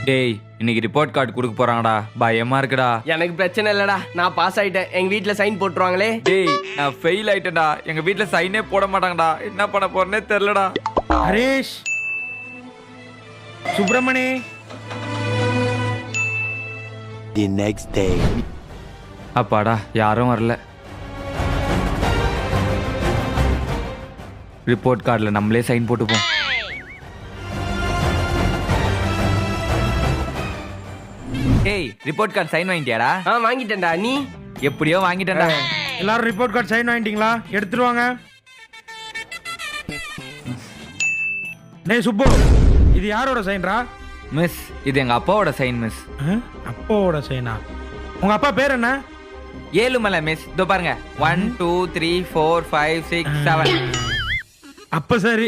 டேய் இன்னைக்கு report card கொடுக்க போறாங்கடா, பயமா இருக்குடா. எனக்கு பிரச்சனை இல்லடா, நான் பாஸ் ஆயிட்டேன். எங்க வீட்ல சைன் போட்டுருவாங்களே. டேய் நான் ஃபெயில் ஆயிட்டேன்டா, எங்க வீட்ல சைனே போட மாட்டாங்கடா, என்ன பண்ண போறேனே தெரியலடா. Haresh, Subramani. The next day. அப்பாடா யாரும் வரல. ரிப்போர்ட் கார்டுல நம்மளே சைன் போட்டுப்போம். ஏய் ரிப்போர்ட் கார்டு சைன் வாங்கிட்டியாடா? வாங்கிட்டேன்டா. நீ? எப்படியோ வாங்கிட்டேன்டா. எல்லாரும் ரிப்போர்ட் கார்டு சைன் வாங்கிட்டீங்களா? எடுத்துருவாங்க. டேய் சுப்பு, இது யாரோட சைன்ரா? மிஸ் இது எங்க அப்பாவோட சைன் மிஸ். அப்பாவோட சைனா? உங்க அப்பா பேர் என்ன? ஏழுமலை மிஸ். இதோ பாருங்க 1 2 3 4 5 6 7. அப்ப சரி.